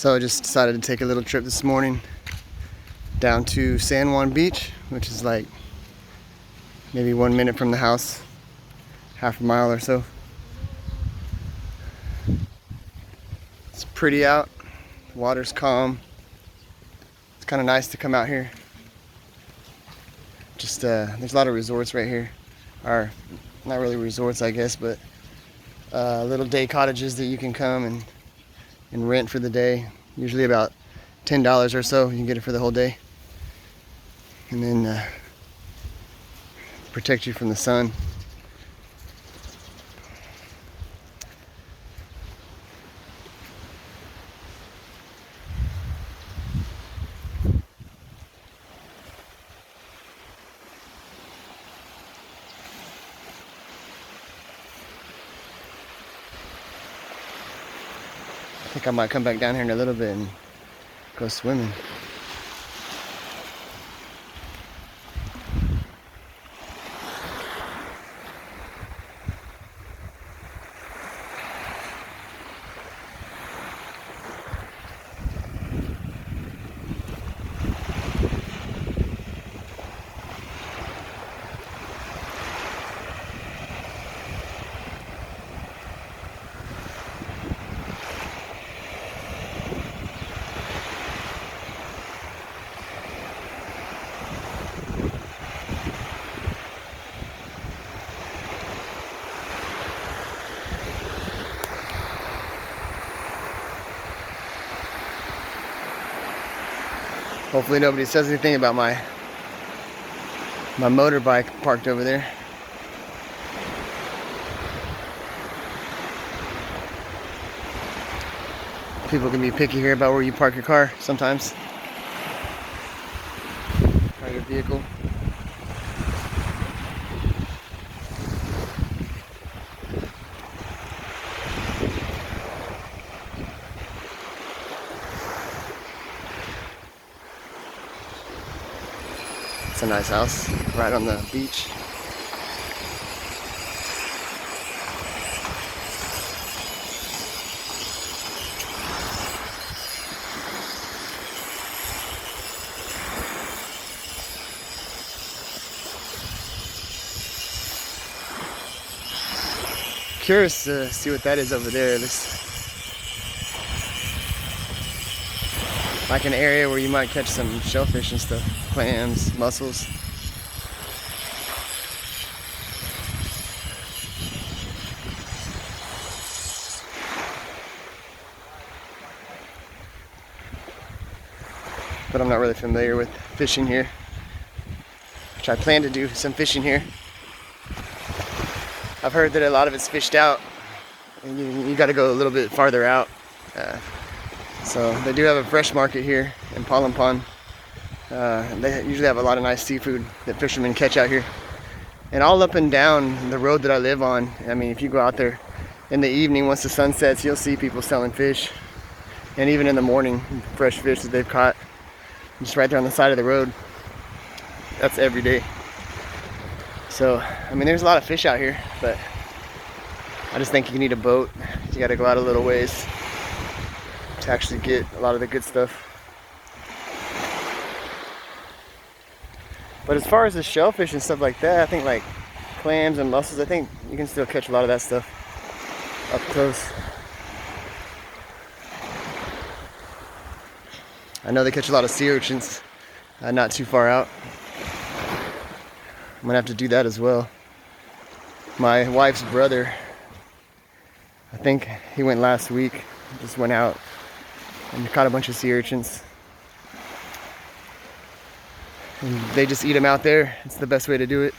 So I just decided to take a little trip this morning down to San Juan Beach, which is like maybe 1 minute from the house, half a mile or so. It's pretty out, the water's calm. It's kind of nice to come out here. Just there's a lot of resorts right here, or not really resorts I guess, but little day cottages that you can come and rent for the day. Usually about $10 or so, you can get it for the whole day. And then protect you from the sun. I think I might come back down here in a little bit and go swimming. Hopefully nobody says anything about my motorbike parked over there. People can be picky here about where you park your car sometimes. Or your vehicle. It's a nice house right on the beach. Curious to see what that is over there. It looks like an area where you might catch some shellfish and stuff, clams, mussels. But I'm not really familiar with fishing here, which I plan to do some fishing here. I've heard that a lot of it's fished out, and you got to go a little bit farther out. So they do have a fresh market here in Palompon. They usually have a lot of nice seafood that fishermen catch out here. And all up and down the road that I live on, I mean, if you go out there in the evening, once the sun sets, you'll see people selling fish. And even in the morning, fresh fish that they've caught just right there on the side of the road. That's every day. So, I mean, there's a lot of fish out here, but I just think you need a boat. You got to go out a little ways to actually get a lot of the good stuff. But as far as the shellfish and stuff like that, I think like clams and mussels, I think you can still catch a lot of that stuff up close. I know they catch a lot of sea urchins not too far out. I'm gonna have to do that as well. My wife's brother, I think he went last week, just went out and caught a bunch of sea urchins. And they just eat them out there. It's the best way to do it.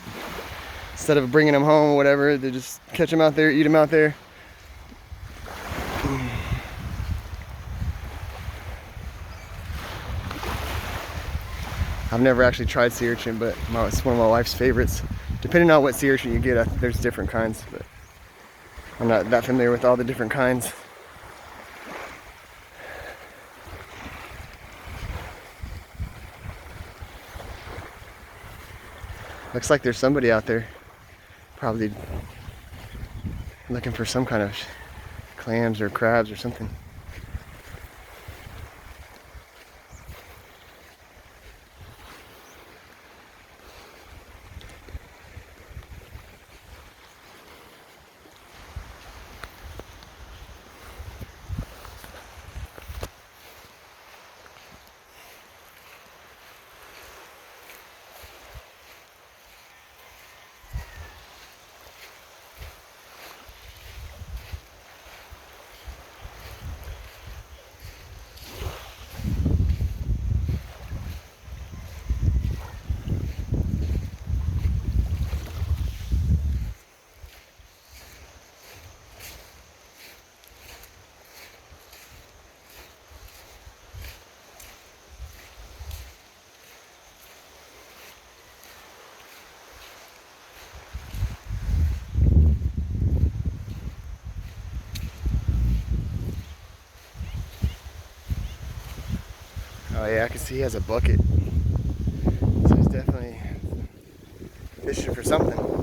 Instead of bringing them home or whatever, they just catch them out there, eat them out there. I've never actually tried sea urchin, but it's one of my wife's favorites. Depending on what sea urchin you get, there's different kinds, but I'm not that familiar with all the different kinds. Looks like there's somebody out there probably looking for some kind of clams or crabs or something. Oh yeah, I can see he has a bucket. So he's definitely fishing for something.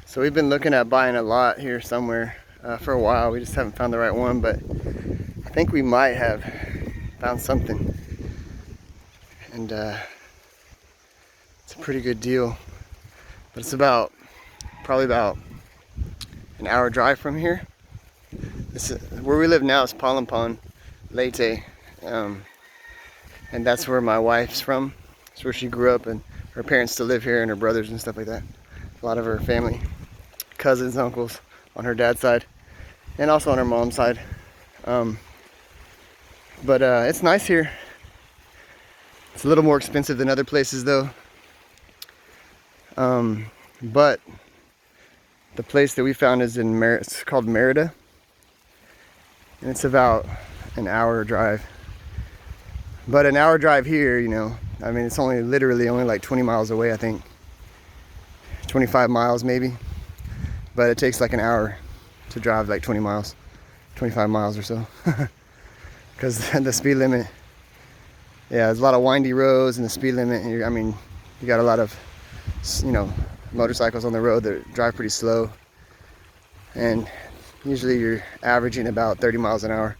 So we've been looking at buying a lot here somewhere for a while. We just haven't found the right one, but I think we might have found something. And it's a pretty good deal. But it's probably about an hour drive from here. Where we live now is Palompon, Leyte. And that's where my wife's from. That's where she grew up, and her parents still live here, and her brothers and stuff like that. A lot of her family, cousins, uncles on her dad's side, and also on her mom's side. But it's nice here. It's a little more expensive than other places though. But the place that we found is in it's called Merida, and it's about an hour drive. But an hour drive here, you know, I mean, it's literally only like 20 miles away, I think. 25 miles maybe. But it takes like an hour to drive like 20 miles, 25 miles or so. Because the speed limit, yeah, there's a lot of windy roads, and the speed limit, I mean, you got a lot of, you know, motorcycles on the road that drive pretty slow. And usually you're averaging about 30 miles an hour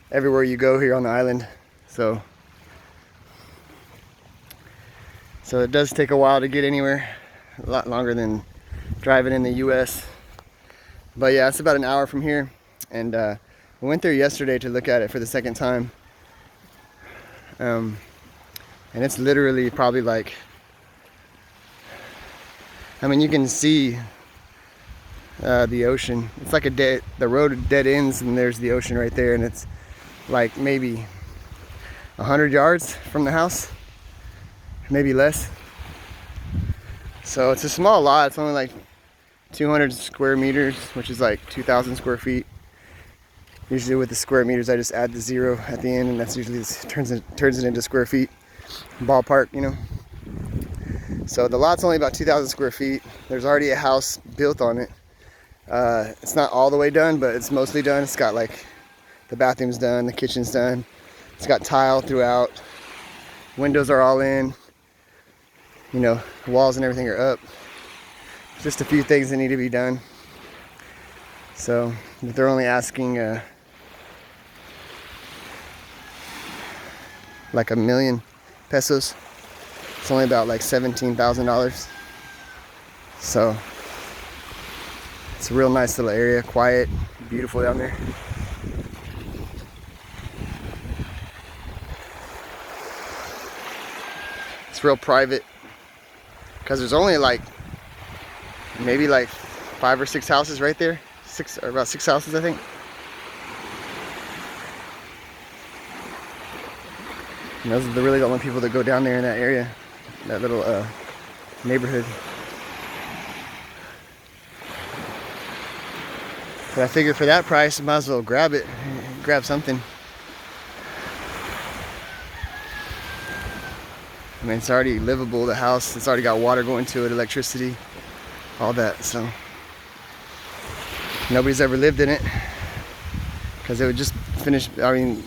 everywhere you go here on the island. So it does take a while to get anywhere, a lot longer than driving in the US. But yeah, it's about an hour from here, and we went there yesterday to look at it for the second time. And it's literally probably like, I mean, you can see the ocean. It's like the road dead ends, and there's the ocean right there, and it's like maybe 100 yards from the house, maybe less. So it's a small lot. It's only like 200 square meters, which is like 2,000 square feet. Usually with the square meters, I just add the 0 at the end, and that's usually turns it into square feet, ballpark, you know. So the lot's only about 2,000 square feet. There's already a house built on it. It's not all the way done, but it's mostly done. It's got like the bathroom's done, the kitchen's done. It's got tile throughout. Windows are all in. You know, the walls and everything are up. Just a few things that need to be done. So they're only asking like $1 million pesos. It's only about like $17,000. So It's a real nice little area, quiet, beautiful down there. It's real private because there's only like maybe like 5 or 6 houses right there. About 6 houses, I think. And those are really the only people that go down there in that area, that little neighborhood. But I figure for that price, I might as well grab it, grab something. I mean, it's already livable, the house. It's already got water going to it, electricity, all that. So nobody's ever lived in it because they would just finish. I mean,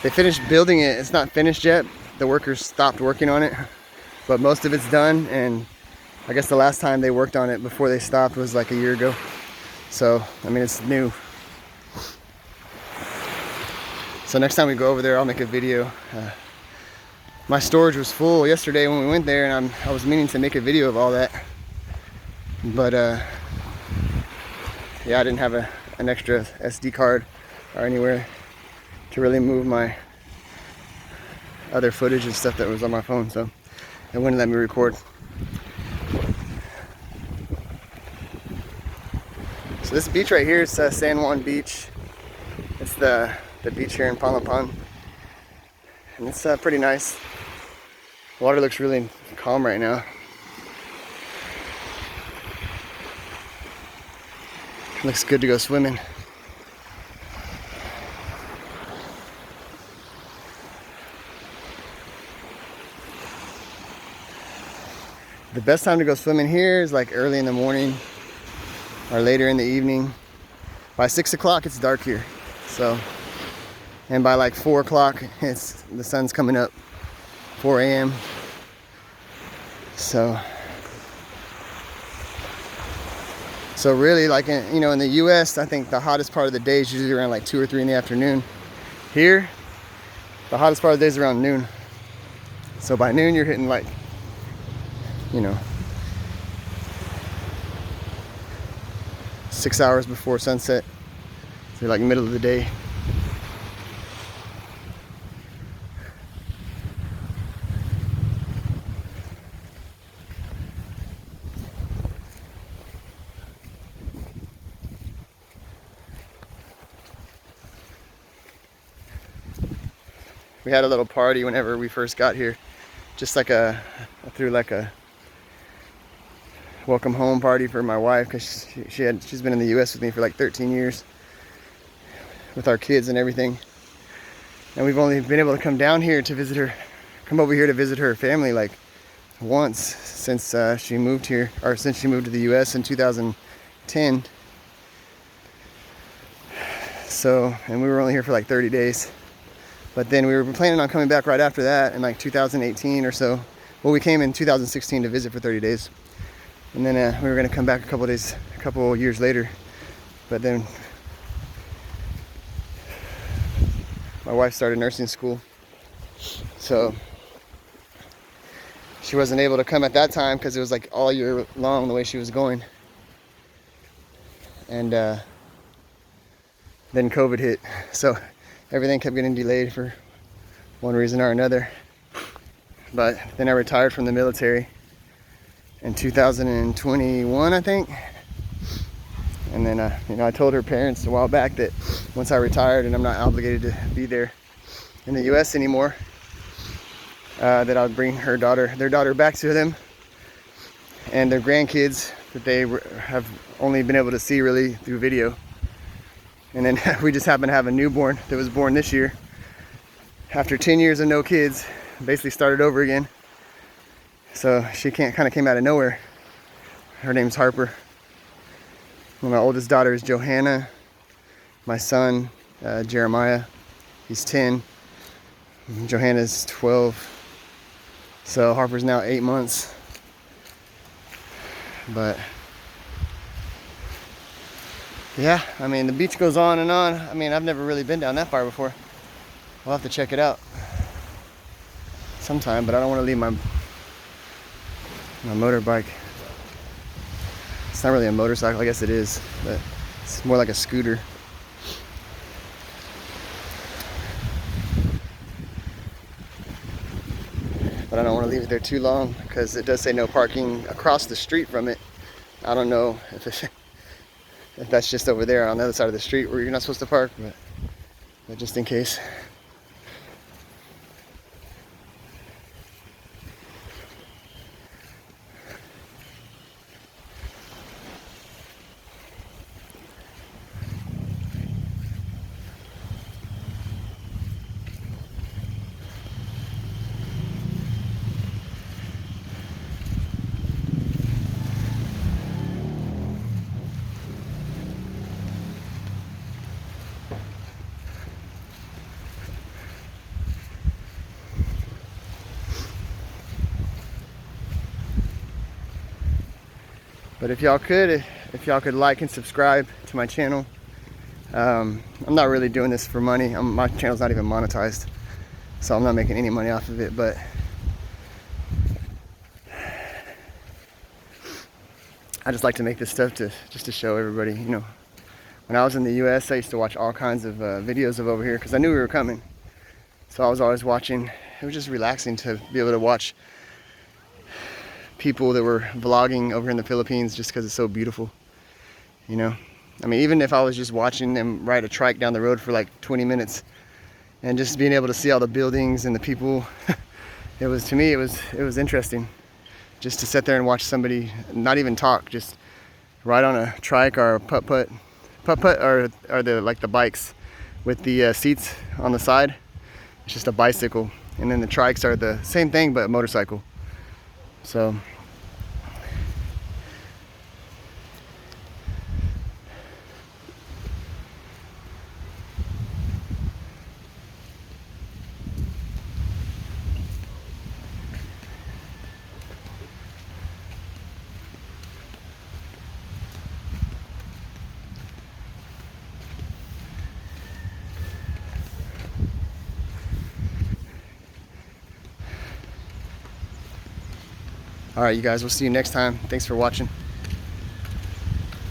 they finished building it. It's not finished yet. The workers stopped working on it, but most of it's done. And I guess the last time they worked on it before they stopped was like a year ago. So, I mean, it's new. So next time we go over there, I'll make a video. My storage was full yesterday when we went there, and I was meaning to make a video of all that. But yeah, I didn't have an extra SD card or anywhere to really move my other footage and stuff that was on my phone, so it wouldn't let me record. So this beach right here is San Juan Beach. It's the beach here in Palompon, and it's pretty nice. Water looks really calm right now. Looks good to go swimming. The best time to go swimming here is like early in the morning or later in the evening. By 6 o'clock it's dark here. So, and by like 4 o'clock the sun's coming up. 4 a.m. So really, like in the U.S., I think the hottest part of the day is usually around like 2 or 3 in the afternoon. Here, the hottest part of the day is around noon. So by noon, you're hitting like, 6 hours before sunset. So you're like middle of the day. We had a little party whenever we first got here, just like through like a welcome home party for my wife, because she's been in the U.S. with me for like 13 years with our kids and everything, and we've only been able to come down here to visit her, come over here to visit her family like once since she moved here, or since she moved to the U.S. in 2010. So, and we were only here for like 30 days. But then we were planning on coming back right after that in like 2018 or so. Well, we came in 2016 to visit for 30 days. And then we were going to come back a couple years later. But then my wife started nursing school. So she wasn't able to come at that time because it was like all year long the way she was going. And then COVID hit. So everything kept getting delayed for one reason or another. But then I retired from the military in 2021, I think. And then I told her parents a while back that once I retired and I'm not obligated to be there in the U.S. anymore, that I would bring their daughter back to them, and their grandkids that they have only been able to see really through video. And then we just happened to have a newborn that was born this year. After 10 years of no kids, basically started over again. So she kind of came out of nowhere. Her name's Harper. And my oldest daughter is Johanna. My son, Jeremiah, he's 10. Johanna's 12. So Harper's now 8 months. But yeah, I mean, the beach goes on and on. I mean, I've never really been down that far before. We'll have to check it out sometime, but I don't want to leave my motorbike. It's not really a motorcycle. I guess it is, but it's more like a scooter. But I don't want to leave it there too long because it does say no parking across the street from it. I don't know if that's just over there on the other side of the street where you're not supposed to park, but just in case. But if y'all could like and subscribe to my channel. I'm not really doing this for money. My channel's not even monetized, so I'm not making any money off of it, but I just like to make this stuff just to show everybody. You know, when I was in the US, I used to watch all kinds of videos of over here because I knew we were coming, so I was always watching. It was just relaxing to be able to watch people that were vlogging over in the Philippines just because it's so beautiful, you know. I mean, even if I was just watching them ride a trike down the road for like 20 minutes and just being able to see all the buildings and the people, it was, to me, it was interesting just to sit there and watch somebody not even talk, just ride on a trike or a putt-putt are the bikes with the seats on the side. It's just a bicycle, and then the trikes are the same thing but a motorcycle. So all right, you guys, we'll see you next time. Thanks for watching.